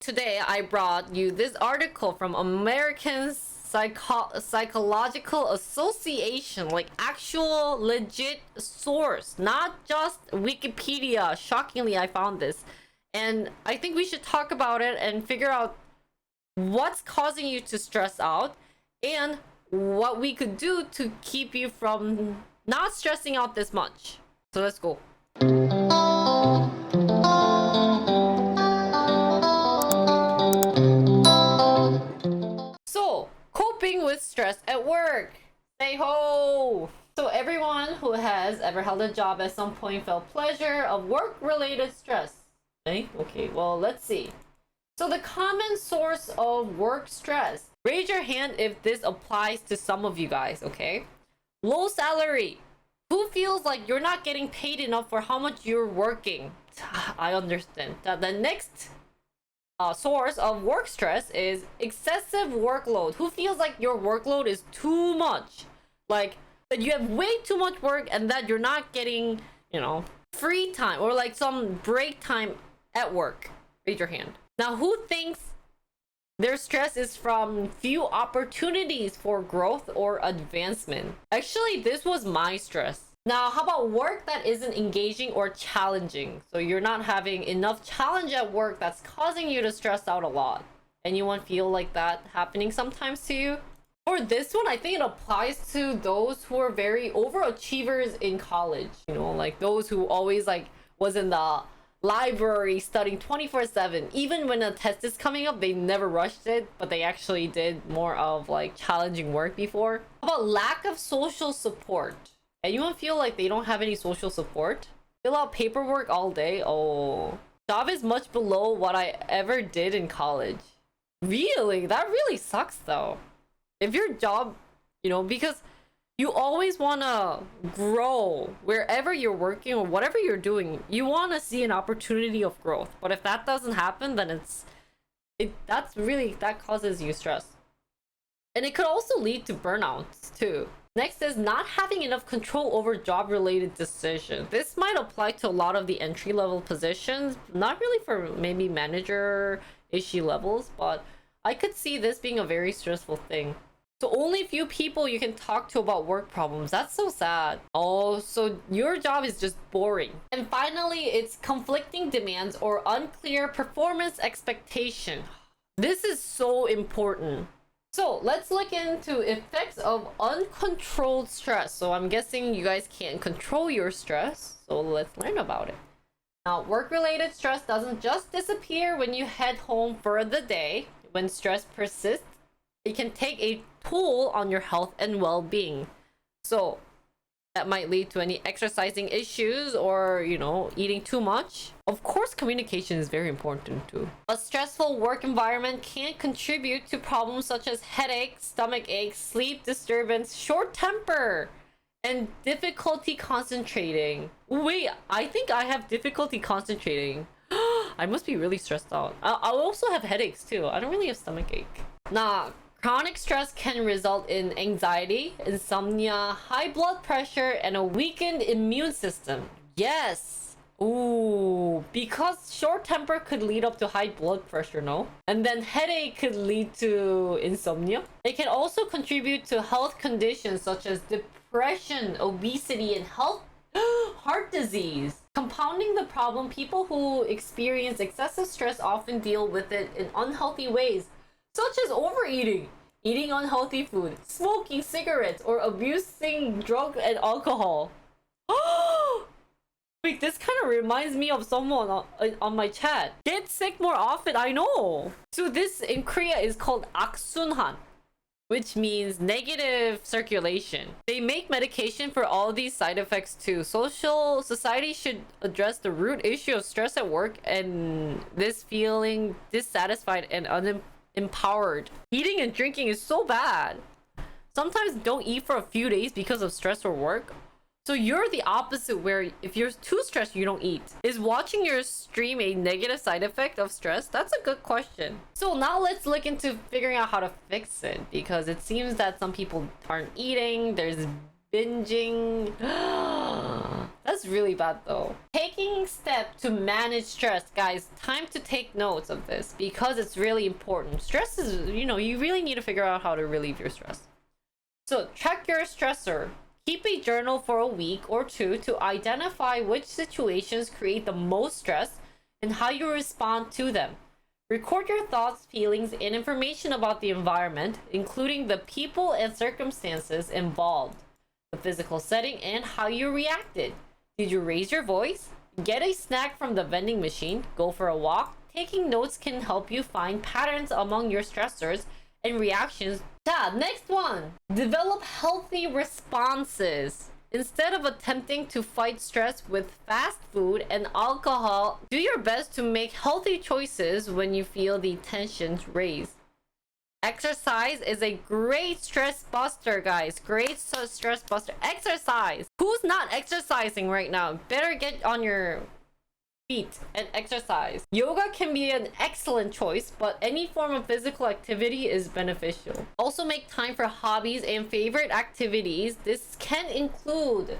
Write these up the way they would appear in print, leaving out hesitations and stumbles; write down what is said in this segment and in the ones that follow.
Today I brought you this article from American Psychological Association, like actual legit source, not just Wikipedia. Shockingly, I found this. And I think we should talk about it and figure out what's causing you to stress out and what we could do to keep you from not stressing out this much. So let's go. So, coping with stress at work. Say ho! So everyone who has ever held a job at some point felt pleasure of work-related stress. Okay, well, let's see. So the common source of work stress. Raise your hand if this applies to some of you guys, okay? Low salary. Who feels like you're not getting paid enough for how much you're working? I understand. The next source of work stress is excessive workload. Who feels like your workload is too much? Like that you have way too much work and that you're not getting, free time or like some break time at work. Raise your hand. Now, who thinks their stress is from few opportunities for growth or advancement? Actually, this was my stress. Now, how about work that isn't engaging or challenging? So you're not having enough challenge at work that's causing you to stress out a lot. Anyone feel like that happening sometimes to you? Or this one, I think it applies to those who are very overachievers in college. Like those who always was in the library studying 24/7. Even when a test is coming up, they never rushed it, but they actually did more of challenging work before. How about lack of social support? Anyone feel like they don't have any social support? Fill out paperwork all day? Oh, job is much below what I ever did in college. Really? That really sucks though. If your job, because you always want to grow wherever you're working or whatever you're doing. You want to see an opportunity of growth. But if that doesn't happen, then that causes you stress. And it could also lead to burnouts too. Next is not having enough control over job-related decisions. This might apply to a lot of the entry-level positions, not really for maybe manager-issue levels, but I could see this being a very stressful thing. So only few people you can talk to about work problems. That's so sad. Oh, so your job is just boring. And finally, it's conflicting demands or unclear performance expectation. This is so important. So let's look into effects of uncontrolled stress. So I'm guessing you guys can't control your stress. So let's learn about it. Now, work-related stress doesn't just disappear when you head home for the day. When stress persists, it can take a toll on your health and well-being. So that might lead to any exercising issues or, eating too much. Of course, communication is very important too. A stressful work environment can contribute to problems such as headaches, stomach aches, sleep disturbance, short temper, and difficulty concentrating. Wait, I think I have difficulty concentrating. I must be really stressed out. I'll also have headaches too. I don't really have stomach ache. Nah, chronic stress can result in anxiety, insomnia, high blood pressure, and a weakened immune system. Yes. Ooh, because short temper could lead up to high blood pressure, no? And then headache could lead to insomnia. It can also contribute to health conditions such as depression, obesity, and heart disease. Compounding the problem, people who experience excessive stress often deal with it in unhealthy ways, such as overeating, eating unhealthy food, smoking cigarettes, or abusing drugs and alcohol. Wait, this kind of reminds me of someone on my chat. Get sick more often, I know. So this in Korea is called aksunhan, which means negative circulation. They make medication for all these side effects too. Society should address the root issue of stress at work and this feeling dissatisfied and empowered. Eating and drinking is so bad. Sometimes don't eat for a few days because of stress or work. So you're the opposite, where if you're too stressed, you don't eat. Is watching your stream a negative side effect of stress? That's a good question. So now let's look into figuring out how to fix it, because it seems that some people aren't eating. There's binging. That's That's really bad though. Taking steps to manage stress. Guys, time to take notes of this because it's really important. Stress is, you really need to figure out how to relieve your stress. So check your stressor. Keep a journal for a week or two to identify which situations create the most stress and how you respond to them. Record your thoughts, feelings, and information about the environment, including the people and circumstances involved, the physical setting, and how you reacted. Did you raise your voice? Get a snack from the vending machine? Go for a walk? Taking notes can help you find patterns among your stressors and reactions. Next one. Develop healthy responses. Instead of attempting to fight stress with fast food and alcohol, do your best to make healthy choices when you feel the tensions raise. Exercise is a great stress buster, guys. Great stress buster. Exercise. Who's not exercising right now? Better get on your feet and exercise. Yoga can be an excellent choice, but any form of physical activity is beneficial. Also make time for hobbies and favorite activities. This can include,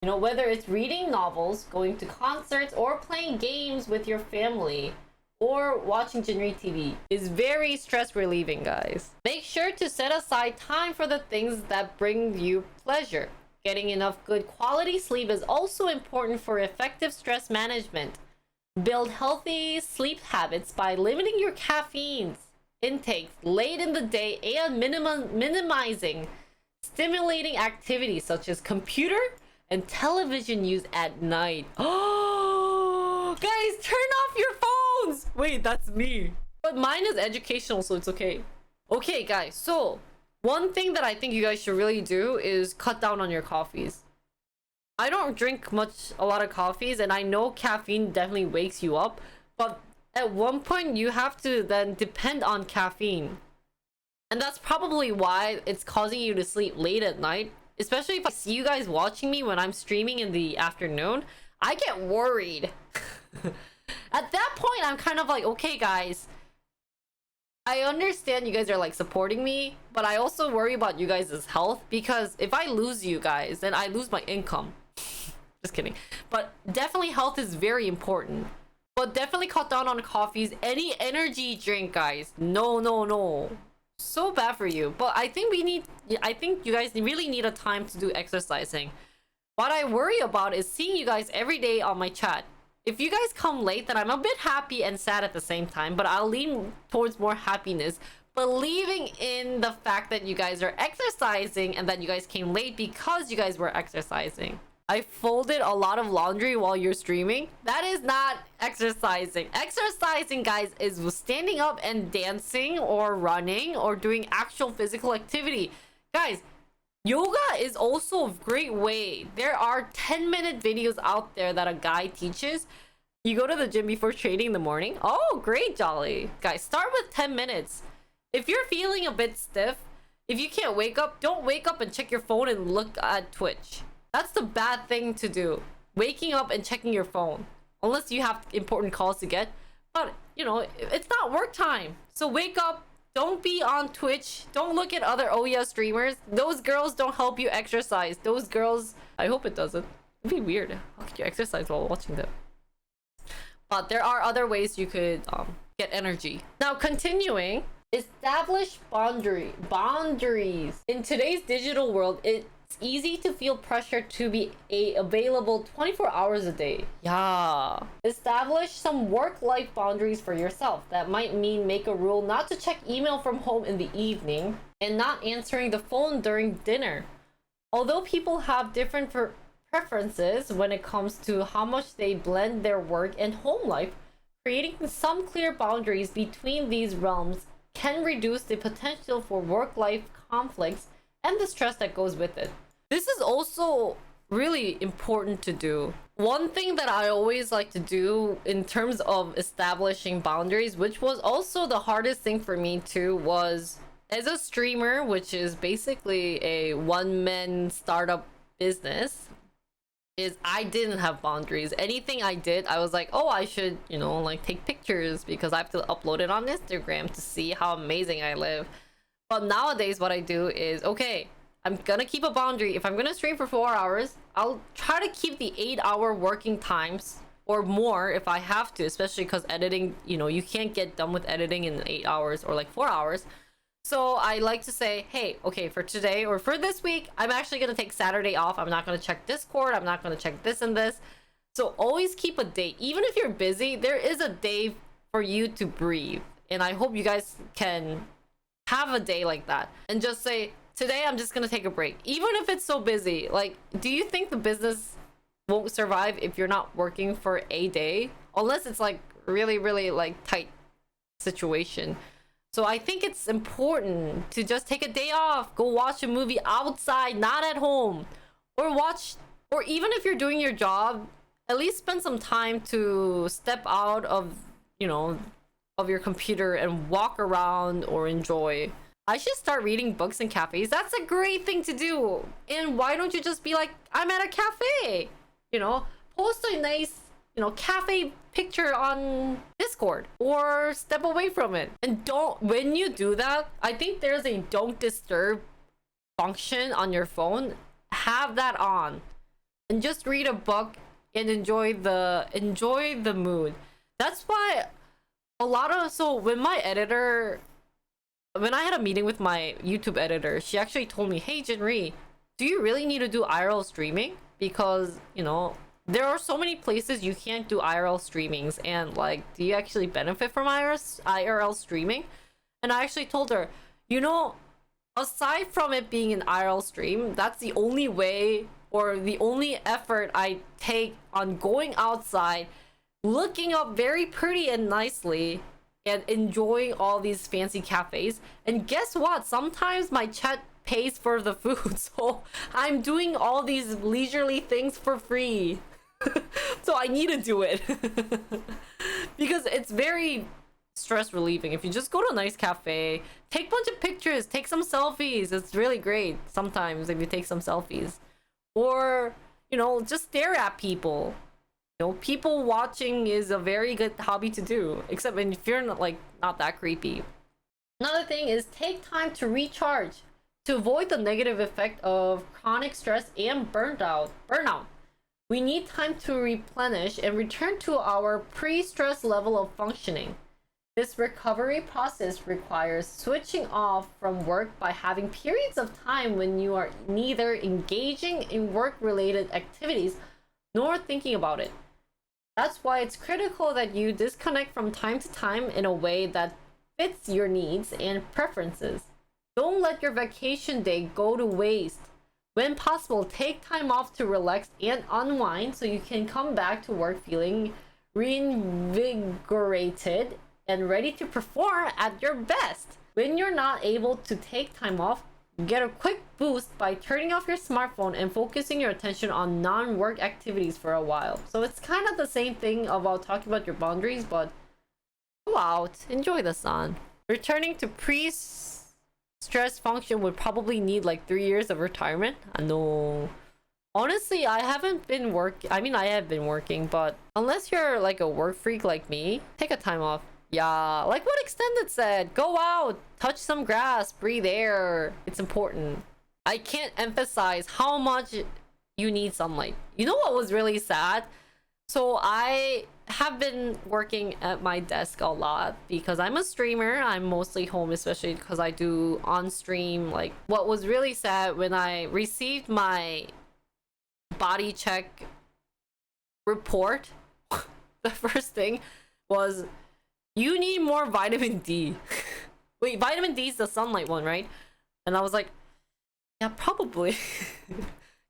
whether it's reading novels, going to concerts, or playing games with your family, or watching JinriTV is very stress relieving, guys. Make sure to set aside time for the things that bring you pleasure. Getting enough good quality sleep is also important for effective stress management. Build healthy sleep habits by limiting your caffeine intake late in the day and minimizing stimulating activities such as computer and television use at night. Oh, guys, turn off your phones. Wait, that's me. But mine is educational, so it's okay. Okay, guys, so one thing that I think you guys should really do is cut down on your coffees. I don't drink a lot of coffees, and I know caffeine definitely wakes you up, but at one point you have to then depend on caffeine. And that's probably why it's causing you to sleep late at night. Especially if I see you guys watching me when I'm streaming in the afternoon, I get worried. At that point, I'm kind of like, okay, guys, I understand you guys are like supporting me, but I also worry about you guys' health, because if I lose you guys, then I lose my income. Just kidding. But definitely health is very important. But definitely cut down on coffees. Any energy drink, guys. No. So bad for you. But I think you guys really need a time to do exercising. What I worry about is seeing you guys every day on my chat. If you guys come late, then I'm a bit happy and sad at the same time, but I'll lean towards more happiness, believing in the fact that you guys are exercising and that you guys came late because you guys were exercising. I folded a lot of laundry while you're streaming. That is not exercising. Exercising, guys, is standing up and dancing or running or doing actual physical activity. Guys, yoga is also a great way. There are 10-minute videos out there that a guy teaches. You go to the gym before training in the morning. Oh, great, Jolly. Guys, start with 10 minutes. If you're feeling a bit stiff, if you can't wake up, don't wake up and check your phone and look at Twitch. That's the bad thing to do. Waking up and checking your phone. Unless you have important calls to get. But, it's not work time. So wake up. Don't be on Twitch. Don't look at other Ouya streamers. Those girls don't help you exercise. Those girls... I hope it doesn't. It'd be weird. How could you exercise while watching them? But there are other ways you could get energy. Now, continuing. Establish boundaries. In today's digital world, it's easy to feel pressure to be available 24 hours a day. Yeah. Establish some work-life boundaries for yourself. That might mean make a rule not to check email from home in the evening and not answering the phone during dinner. Although people have different preferences when it comes to how much they blend their work and home life, creating some clear boundaries between these realms can reduce the potential for work-life conflicts and the stress that goes with it. This is also really important to do. One thing that I always like to do in terms of establishing boundaries, which was also the hardest thing for me too, was as a streamer, which is basically a one-man startup business, is I didn't have boundaries. Anything I did, I was like, oh, I should, take pictures because I have to upload it on Instagram to see how amazing I live. But nowadays what I do is, okay, I'm gonna keep a boundary. If I'm gonna stream for 4 hours, I'll try to keep the 8-hour working times or more if I have to, especially because editing, you know, you can't get done with editing in 8 hours or like 4 hours. So I like to say, hey, okay, for today or for this week, I'm actually gonna take Saturday off. I'm not gonna check Discord. I'm not gonna check this and this. So always keep a day. Even if you're busy, there is a day for you to breathe. And I hope you guys can have a day like that and just say, today I'm just gonna take a break. Even if it's so busy, like, do you think the business won't survive if you're not working for a day? Unless it's like really, really like tight situation. So I think it's important to just take a day off, go watch a movie outside, not at home, or watch, or even if you're doing your job, at least spend some time to step out of, you know, of your computer and walk around or enjoy. I should start reading books in cafes. That's a great thing to do. And why don't you just be like, I'm at a cafe, you know, post a nice, you know, cafe picture on Discord or step away from it. And don't, when you do that, I think there's a don't disturb function on your phone. Have that on and just read a book and enjoy the mood. That's why a lot of, so when my editor, when I had a meeting with my YouTube editor, she actually told me, hey Jinri, do you really need to do IRL streaming? Because, you know, there are so many places you can't do IRL streamings, and like, do you actually benefit from IRL streaming? And I actually told her, you know, aside from it being an IRL stream, that's the only way or the only effort I take on going outside, looking up very pretty and nicely, and enjoying all these fancy cafes. And guess what? Sometimes my chat pays for the food, so I'm doing all these leisurely things for free. So I need to do it because it's very stress relieving. If you just go to a nice cafe, take a bunch of pictures, take some selfies. It's really great sometimes if you take some selfies, or, you know, just stare at people. You know, people watching is a very good hobby to do, except when if you're not that creepy. Another thing is take time to recharge to avoid the negative effect of chronic stress and burnout. We need time to replenish and return to our pre-stress level of functioning. This recovery process requires switching off from work by having periods of time when you are neither engaging in work-related activities nor thinking about it. That's why it's critical that you disconnect from time to time in a way that fits your needs and preferences. Don't let your vacation day go to waste. When possible, take time off to relax and unwind so you can come back to work feeling reinvigorated and ready to perform at your best. When you're not able to take time off, get a quick boost by turning off your smartphone and focusing your attention on non-work activities for a while. So it's kind of the same thing about talking about your boundaries, but go out, enjoy the sun. Returning to pre-stress function would probably need like 3 years of retirement. No. Honestly, I haven't been I have been working, but unless you're like a work freak like me, take a time off. Yeah, like what Extended said, go out, touch some grass, breathe air. It's important. I can't emphasize how much you need sunlight. You know what was really sad? So I have been working at my desk a lot because I'm a streamer. I'm mostly home, especially because I do on stream. Like, what was really sad when I received my body check report, the first thing was, you need more vitamin D. Wait, vitamin D is the sunlight one, right? And I was like, yeah, probably.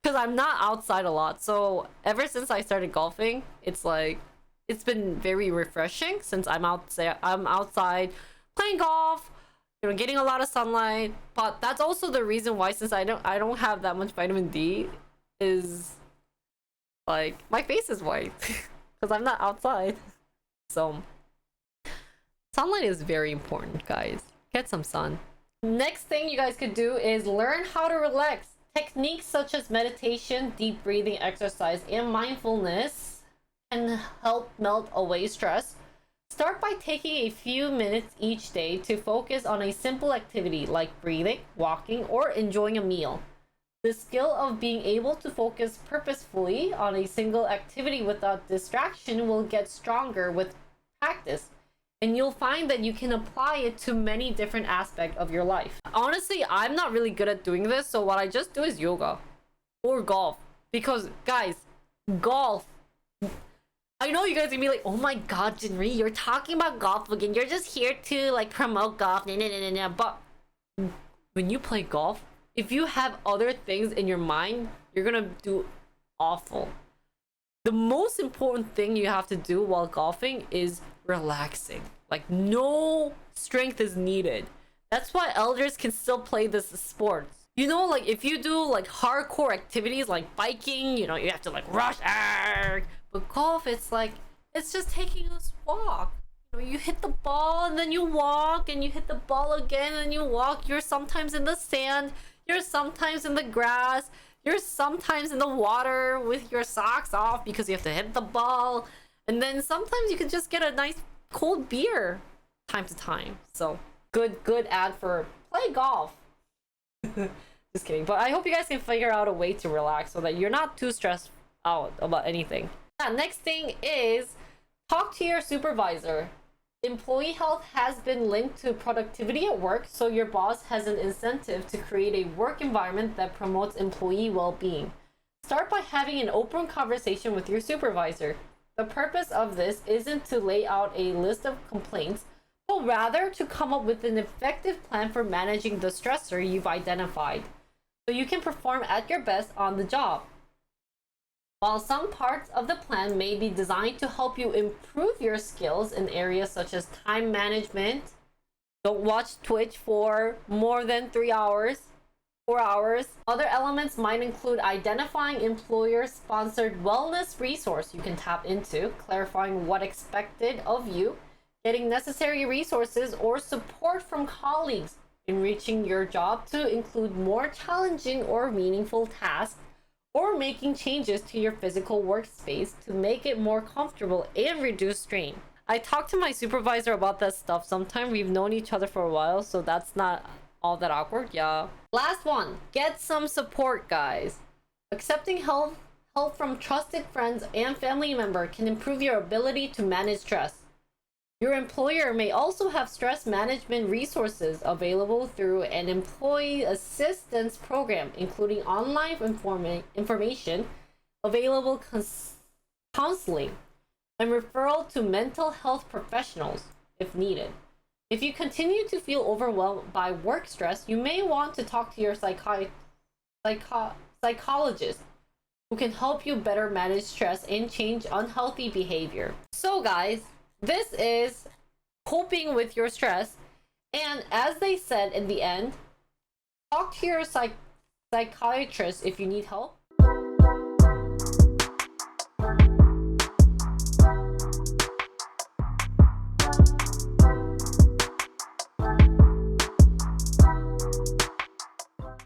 Because I'm not outside a lot. So ever since I started golfing, it's like, it's been very refreshing since I'm outside playing golf, you know, getting a lot of sunlight. But that's also the reason why, since I don't have that much vitamin D, is like my face is white because I'm not outside. So sunlight is very important, guys. Get some sun. Next thing you guys could do is learn how to relax. Techniques such as meditation, deep breathing exercise, and mindfulness can help melt away stress. Start by taking a few minutes each day to focus on a simple activity like breathing, walking, or enjoying a meal. The skill of being able to focus purposefully on a single activity without distraction will get stronger with practice. And you'll find that you can apply it to many different aspects of your life. Honestly, I'm not really good at doing this, so what I just do is yoga or golf. Because, guys, golf. I know you guys are gonna be like, oh my god, Jinri, you're talking about golf again. You're just here to like promote golf. But when you play golf, if you have other things in your mind, you're gonna do awful. The most important thing you have to do while golfing is relaxing. Like, no strength is needed. That's why elders can still play this sport. You know, like if you do like hardcore activities like biking, you know, you have to like rush. But golf, it's like, it's just taking a walk. You know, you hit the ball and then you walk, and you hit the ball again and you walk. You're sometimes in the sand, you're sometimes in the grass, you're sometimes in the water with your socks off because you have to hit the ball. And then sometimes you can just get a nice cold beer time to time. So good ad for play golf. Just kidding. But I hope you guys can figure out a way to relax so that you're not too stressed out about anything. Next thing is talk to your supervisor. Employee health has been linked to productivity at work, so your boss has an incentive to create a work environment that promotes employee well-being. Start by having an open conversation with your supervisor. The purpose of this isn't to lay out a list of complaints, but rather to come up with an effective plan for managing the stressor you've identified, so you can perform at your best on the job. While some parts of the plan may be designed to help you improve your skills in areas such as time management, don't watch Twitch for more than 4 hours. Other elements might include identifying employer-sponsored wellness resource you can tap into, clarifying what expected of you, getting necessary resources or support from colleagues, enriching your job to include more challenging or meaningful tasks, or making changes to your physical workspace to make it more comfortable and reduce strain. I talked to my supervisor about that stuff sometime. We've known each other for a while, so that's not all that awkward. Yeah. Last one, get some support, guys. Accepting help from trusted friends and family member can improve your ability to manage stress. Your employer may also have stress management resources available through an employee assistance program, including online information, available counseling, and referral to mental health professionals if needed. If you continue to feel overwhelmed by work stress, you may want to talk to your psychologist, who can help you better manage stress and change unhealthy behavior. So guys, this is coping with your stress, and as they said in the end, talk to your psychiatrist if you need help.